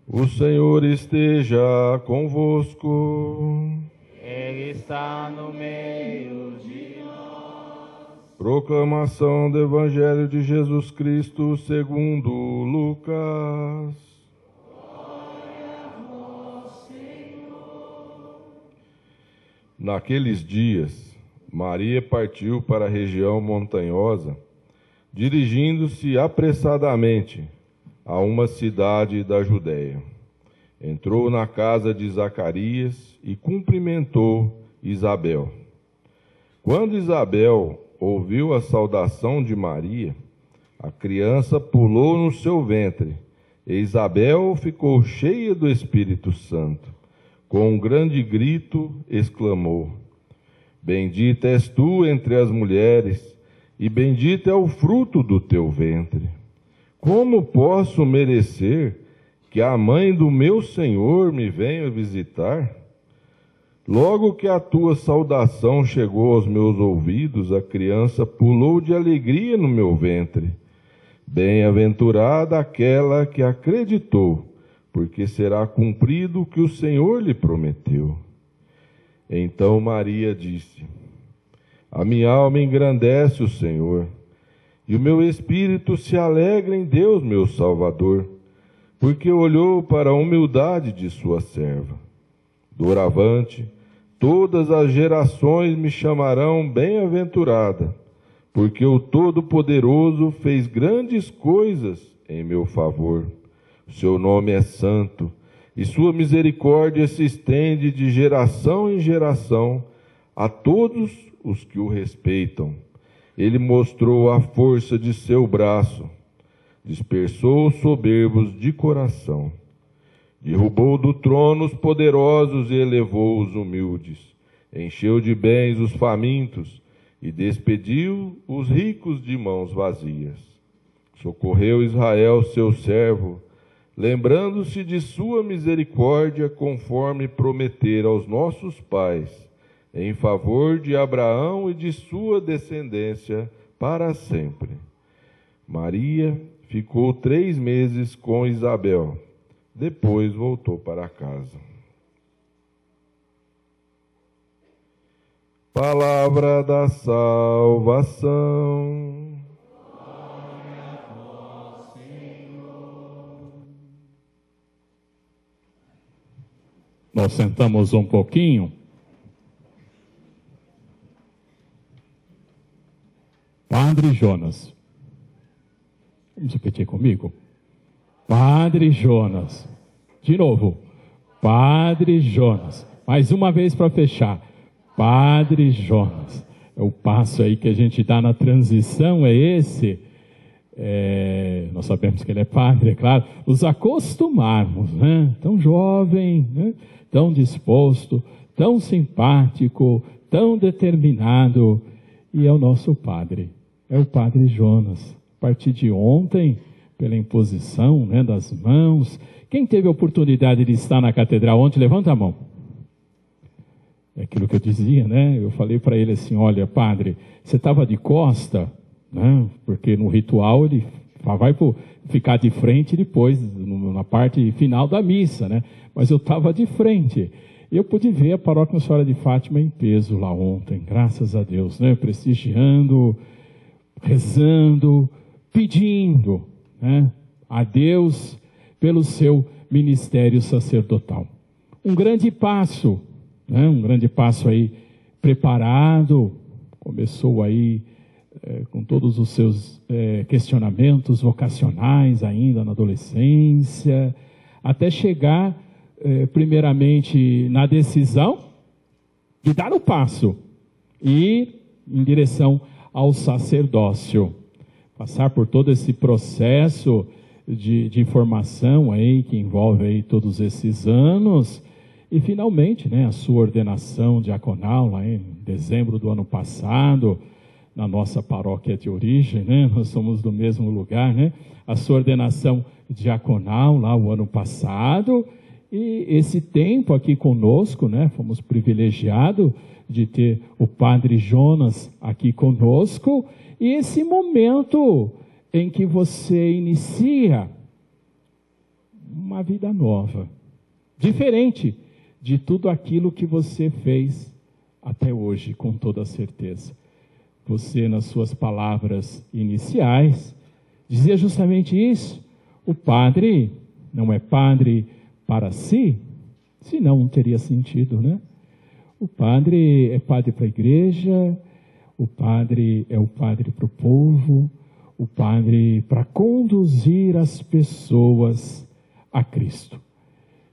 O Senhor esteja convosco. Ele está no meio de nós. Proclamação do Evangelho de Jesus Cristo segundo Lucas. Glória a vós, Senhor. Naqueles dias, Maria partiu para a região montanhosa, dirigindo-se apressadamente a uma cidade da Judéia. Entrou na casa de Zacarias e cumprimentou Isabel. Quando Isabel ouviu a saudação de Maria, a criança pulou no seu ventre, e Isabel ficou cheia do Espírito Santo. Com um grande grito, exclamou: Bendita és tu entre as mulheres, e bendito é o fruto do teu ventre. Como posso merecer que a mãe do meu Senhor me venha visitar? Logo que a tua saudação chegou aos meus ouvidos, a criança pulou de alegria no meu ventre. Bem-aventurada aquela que acreditou, porque será cumprido o que o Senhor lhe prometeu. Então Maria disse: A minha alma engrandece o Senhor, e o meu espírito se alegra em Deus, meu Salvador, porque olhou para a humildade de sua serva. Doravante, todas as gerações me chamarão bem-aventurada, porque o Todo-Poderoso fez grandes coisas em meu favor. O seu nome é santo, e sua misericórdia se estende de geração em geração a todos os que o respeitam. Ele mostrou a força de seu braço, dispersou os soberbos de coração, derrubou do trono os poderosos e elevou os humildes, encheu de bens os famintos e despediu os ricos de mãos vazias. Socorreu Israel, seu servo, lembrando-se de sua misericórdia, conforme prometera aos nossos pais, em favor de Abraão e de sua descendência para sempre. Maria ficou 3 meses com Isabel, depois voltou para casa. Palavra da salvação. Glória a vós, Senhor. Nós sentamos um pouquinho. Padre Jonas. Vamos repetir comigo? Padre Jonas. De novo. Padre Jonas. Mais uma vez para fechar. Padre Jonas. É o passo aí que a gente dá na transição, é esse. Nós sabemos que ele é padre, é claro. Nos acostumarmos, né? Tão jovem, né? Tão disposto, tão simpático, tão determinado. E é o nosso padre. É o Padre Jonas. A partir de ontem, pela imposição, né, das mãos. Quem teve a oportunidade de estar na catedral ontem, levanta a mão. É aquilo que eu dizia, né? Eu falei para ele assim: olha, padre, você estava de costa, né? Porque no ritual ele vai ficar de frente depois, na parte final da missa, né? Mas eu estava de frente. Eu pude ver a paróquia Nossa Senhora de Fátima em peso lá ontem, graças a Deus, né? Prestigiando, rezando, pedindo, né, a Deus pelo seu ministério sacerdotal. Um grande passo, né, um grande passo aí preparado, começou aí com todos os seus questionamentos vocacionais ainda na adolescência, até chegar primeiramente na decisão de dar o passo e ir em direção ao sacerdócio, passar por todo esse processo de formação aí, que envolve aí todos esses anos, e finalmente, né, a sua ordenação diaconal, lá em dezembro do ano passado, na nossa paróquia de origem, né, nós somos do mesmo lugar, né, a sua ordenação diaconal lá o ano passado, e esse tempo aqui conosco, né, fomos privilegiados de ter o Padre Jonas aqui conosco, e esse momento em que você inicia uma vida nova, diferente de tudo aquilo que você fez até hoje, com toda certeza. Você, nas suas palavras iniciais, dizia justamente isso. O padre não é padre para si, senão não teria sentido, né? O padre é padre para a igreja, o padre é o padre para o povo, o padre para conduzir as pessoas a Cristo.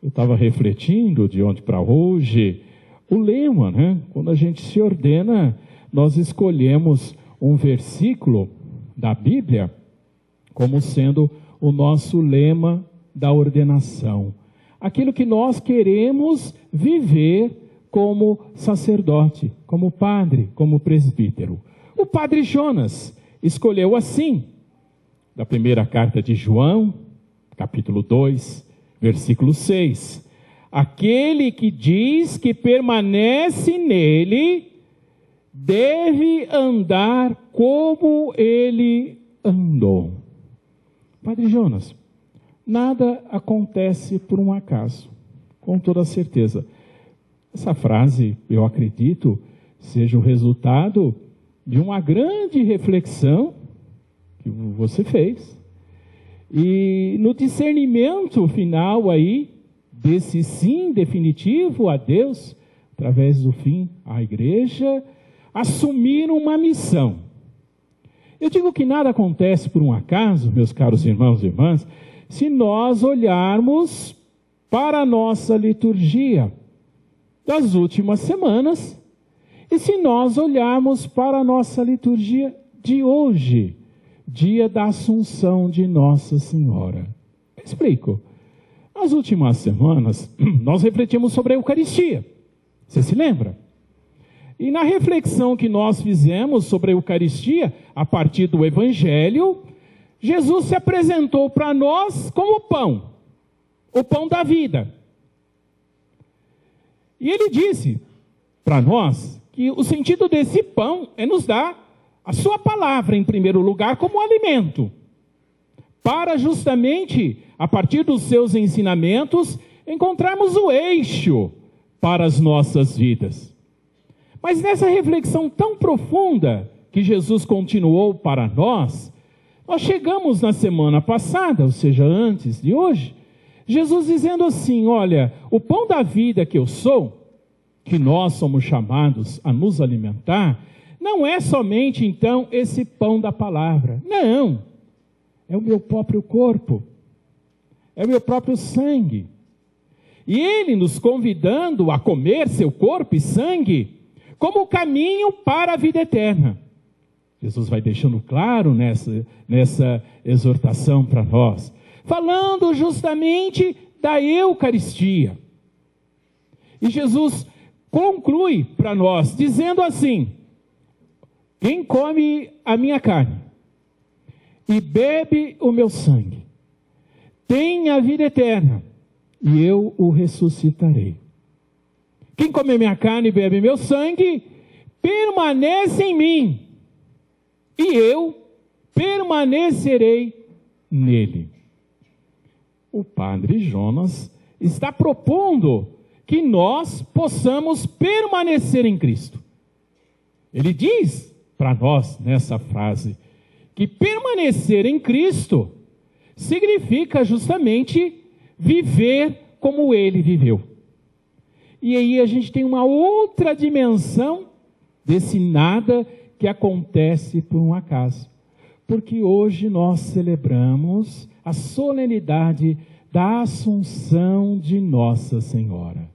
Eu estava refletindo de ontem para hoje, o lema, né? Quando a gente se ordena, nós escolhemos um versículo da Bíblia como sendo o nosso lema da ordenação. Aquilo que nós queremos viver como sacerdote, como padre, como presbítero. O padre Jonas escolheu assim, da primeira carta de João, capítulo 2, versículo 6. Aquele que diz que permanece nele, deve andar como ele andou. Padre Jonas, nada acontece por um acaso, com toda certeza. Essa frase, eu acredito, seja o resultado de uma grande reflexão que você fez. E no discernimento final aí, desse sim definitivo a Deus, através do fim à igreja, assumir uma missão. Eu digo que nada acontece por um acaso, meus caros irmãos e irmãs, se nós olharmos para a nossa liturgia das últimas semanas, e se nós olharmos para a nossa liturgia de hoje, dia da Assunção de Nossa Senhora. Eu explico. Nas últimas semanas, nós refletimos sobre a Eucaristia. Você se lembra? E na reflexão que nós fizemos sobre a Eucaristia, a partir do Evangelho, Jesus se apresentou para nós como pão, o pão da vida. E ele disse para nós que o sentido desse pão é nos dar a sua palavra, em primeiro lugar, como alimento, para justamente, a partir dos seus ensinamentos, encontrarmos o eixo para as nossas vidas. Mas nessa reflexão tão profunda que Jesus continuou para nós chegamos na semana passada, ou seja, antes de hoje, Jesus dizendo assim, olha, o pão da vida que eu sou, que nós somos chamados a nos alimentar, não é somente então esse pão da palavra, não, é o meu próprio corpo, é o meu próprio sangue. E ele nos convidando a comer seu corpo e sangue como caminho para a vida eterna. Jesus vai deixando claro nessa exortação para nós, falando justamente da Eucaristia. E Jesus conclui para nós, dizendo assim, quem come a minha carne e bebe o meu sangue, tem a vida eterna, e eu o ressuscitarei. Quem come minha carne e bebe meu sangue, permanece em mim, e eu permanecerei nele. O padre Jonas está propondo que nós possamos permanecer em Cristo. Ele diz para nós, nessa frase, que permanecer em Cristo significa justamente viver como ele viveu. E aí a gente tem uma outra dimensão desse nada que acontece por um acaso. Porque hoje nós celebramos a solenidade da Assunção de Nossa Senhora.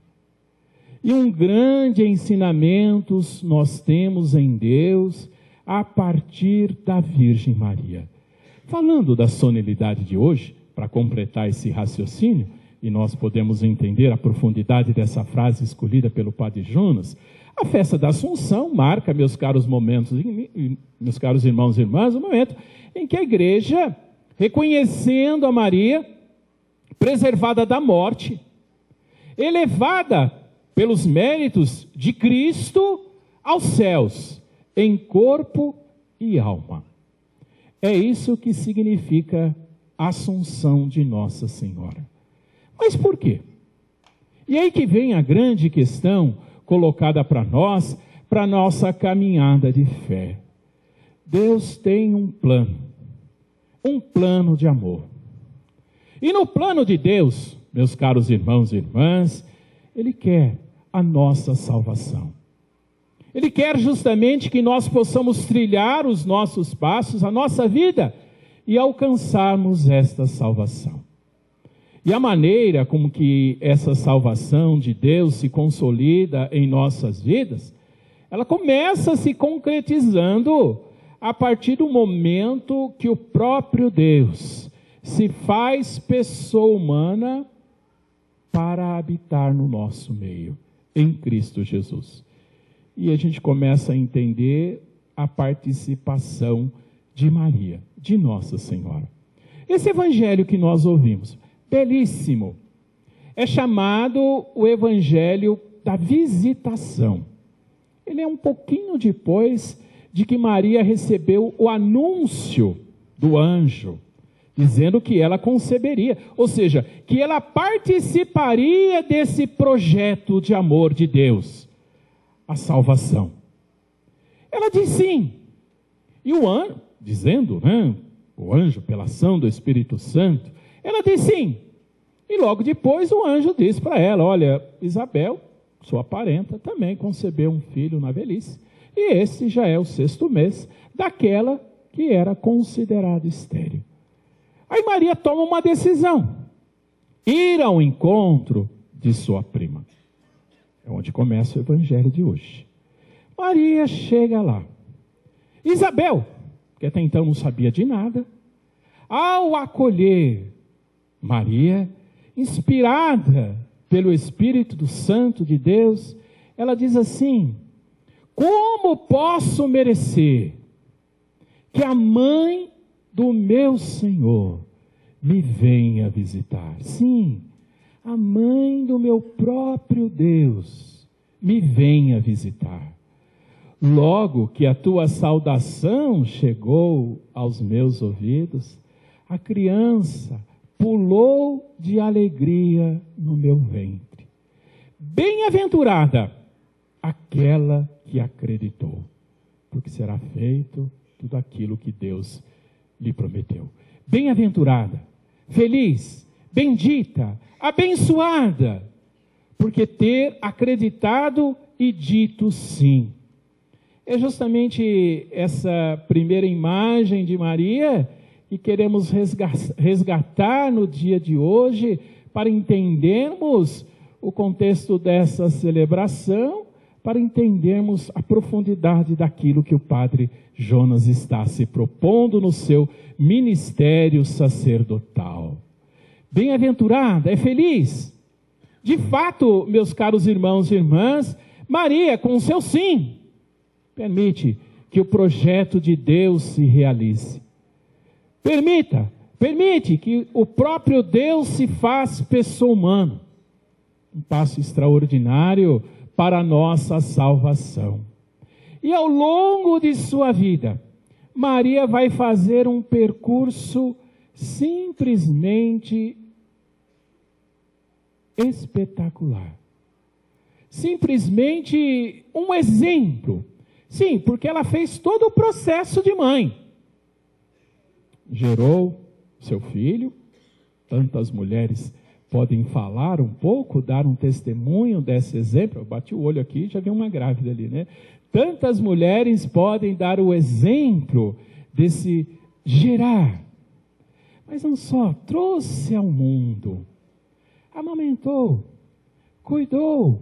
E um grande ensinamento nós temos em Deus a partir da Virgem Maria. Falando da solenidade de hoje, para completar esse raciocínio, e nós podemos entender a profundidade dessa frase escolhida pelo Padre Jonas, a festa da Assunção marca, meus caros irmãos e irmãs, o momento em que a igreja, reconhecendo a Maria, preservada da morte, elevada pelos méritos de Cristo aos céus, em corpo e alma. É isso que significa a Assunção de Nossa Senhora. Mas por quê? E aí que vem a grande questão colocada para nós, para a nossa caminhada de fé. Deus tem um plano de amor. E no plano de Deus, meus caros irmãos e irmãs, Ele quer a nossa salvação. Ele quer justamente que nós possamos trilhar os nossos passos, a nossa vida, e alcançarmos esta salvação. E a maneira como que essa salvação de Deus se consolida em nossas vidas, ela começa se concretizando a partir do momento que o próprio Deus se faz pessoa humana para habitar no nosso meio, em Cristo Jesus. E a gente começa a entender a participação de Maria, de Nossa Senhora. Esse evangelho que nós ouvimos, belíssimo, é chamado o evangelho da visitação. Ele é um pouquinho depois de que Maria recebeu o anúncio do anjo, dizendo que ela conceberia, ou seja, que ela participaria desse projeto de amor de Deus, a salvação. Ela diz sim, e o anjo, dizendo, o anjo, pela ação do Espírito Santo, ela diz sim, e logo depois o anjo diz para ela, olha, Isabel, sua parenta, também concebeu um filho na velhice, e esse já é o 6º mês daquela que era considerada estéril. Aí Maria toma uma decisão, ir ao encontro de sua prima. É onde começa o evangelho de hoje. Maria chega lá. Isabel, que até então não sabia de nada, ao acolher Maria, inspirada pelo Espírito Santo de Deus, ela diz assim, como posso merecer que a mãe do meu Senhor me venha visitar? Sim, a mãe do meu próprio Deus me venha visitar. Logo que a tua saudação chegou aos meus ouvidos, a criança pulou de alegria no meu ventre. Bem-aventurada aquela que acreditou, porque será feito tudo aquilo que Deus lhe prometeu. Bem-aventurada, feliz, bendita, abençoada, porque ter acreditado e dito sim. É justamente essa primeira imagem de Maria que queremos resgatar no dia de hoje, para entendermos o contexto dessa celebração, para entendermos a profundidade daquilo que o padre Jonas está se propondo no seu ministério sacerdotal. Bem-aventurada, é feliz. De fato, meus caros irmãos e irmãs, Maria, com o seu sim, permite que o projeto de Deus se realize. Permite que o próprio Deus se faça pessoa humana. Um passo extraordinário para a nossa salvação. E ao longo de sua vida, Maria vai fazer um percurso simplesmente espetacular. Simplesmente um exemplo. Sim, porque ela fez todo o processo de mãe. Gerou seu filho, tantas mulheres podem falar um pouco, dar um testemunho desse exemplo. Eu bati o olho aqui e já vi uma grávida ali, né? Tantas mulheres podem dar o exemplo desse gerar. Mas não só, trouxe ao mundo, amamentou, cuidou,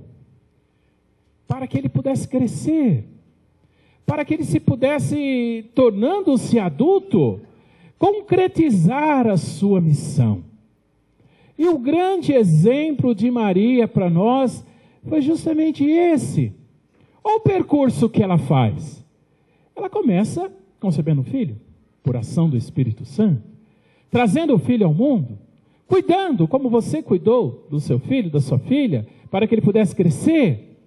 para que ele pudesse crescer, para que ele se pudesse, tornando-se adulto, concretizar a sua missão. E o grande exemplo de Maria para nós foi justamente esse. Olha o percurso que ela faz. Ela começa concebendo o filho, por ação do Espírito Santo, trazendo o filho ao mundo, cuidando como você cuidou do seu filho, da sua filha, para que ele pudesse crescer.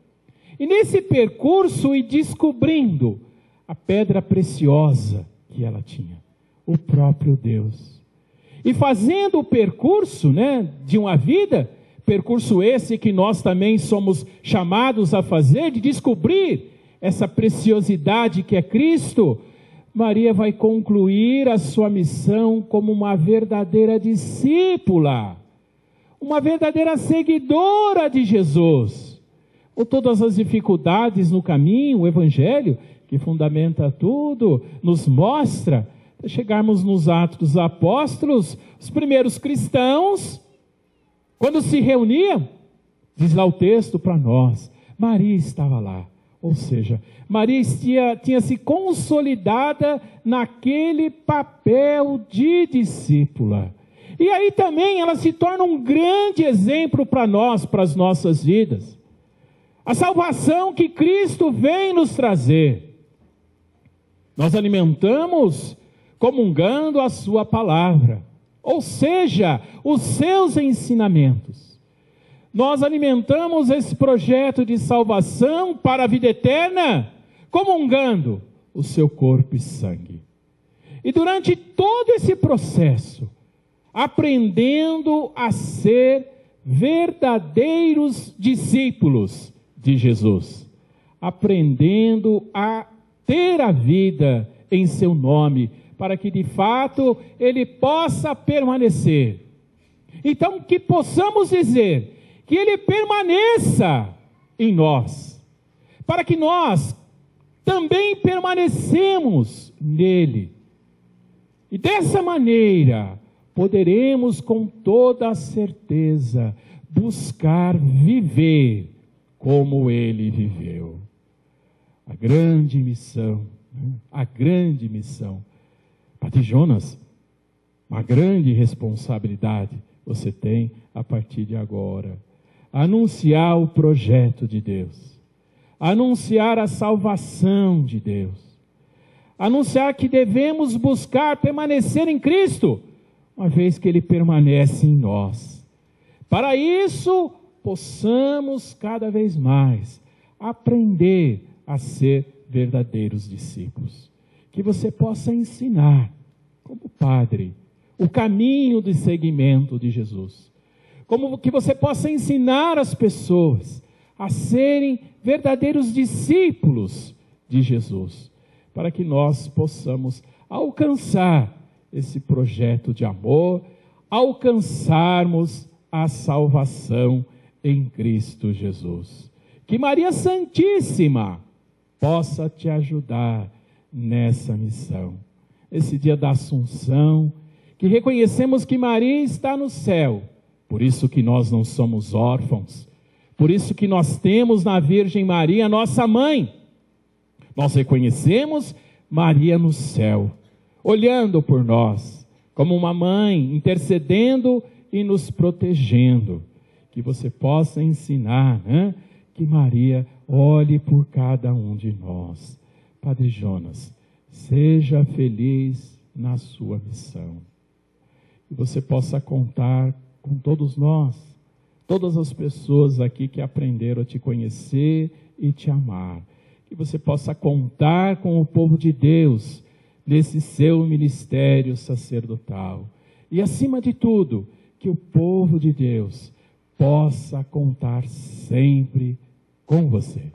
E nesse percurso e descobrindo a pedra preciosa que ela tinha, o próprio Deus. E fazendo o percurso, de uma vida, percurso esse que nós também somos chamados a fazer, de descobrir essa preciosidade que é Cristo, Maria vai concluir a sua missão como uma verdadeira discípula, uma verdadeira seguidora de Jesus. Com todas as dificuldades no caminho, o Evangelho, que fundamenta tudo, nos mostra, para chegarmos nos Atos dos Apóstolos, os primeiros cristãos, quando se reuniam, diz lá o texto para nós, Maria estava lá. Ou seja, Maria tinha se consolidada naquele papel de discípula. E aí também ela se torna um grande exemplo para nós, para as nossas vidas. A salvação que Cristo vem nos trazer. Nós alimentamos comungando a sua palavra, ou seja, os seus ensinamentos. Nós alimentamos esse projeto de salvação para a vida eterna, comungando o seu corpo e sangue. E durante todo esse processo, aprendendo a ser verdadeiros discípulos de Jesus, aprendendo a ter a vida em seu nome, para que de fato ele possa permanecer. Então que possamos dizer que ele permaneça em nós, para que nós também permanecemos nele. E dessa maneira poderemos com toda a certeza buscar viver como ele viveu. A grande missão, Padre Jonas, uma grande responsabilidade você tem a partir de agora. Anunciar o projeto de Deus, anunciar a salvação de Deus, anunciar que devemos buscar permanecer em Cristo, uma vez que Ele permanece em nós. Para isso, possamos cada vez mais aprender a ser verdadeiros discípulos. Que você possa ensinar, como padre, o caminho de seguimento de Jesus. Como que você possa ensinar as pessoas a serem verdadeiros discípulos de Jesus, para que nós possamos alcançar esse projeto de amor, alcançarmos a salvação em Cristo Jesus. Que Maria Santíssima possa te ajudar nessa missão. Esse dia da Assunção, que reconhecemos que Maria está no céu, por isso que nós não somos órfãos, por isso que nós temos na Virgem Maria, nossa mãe. Nós reconhecemos Maria no céu, olhando por nós, como uma mãe, intercedendo e nos protegendo. Que você possa ensinar, que Maria olhe por cada um de nós. Padre Jonas, seja feliz na sua missão. Que você possa contar com todos nós, todas as pessoas aqui que aprenderam a te conhecer e te amar. Que você possa contar com o povo de Deus nesse seu ministério sacerdotal. E acima de tudo, que o povo de Deus possa contar sempre com você.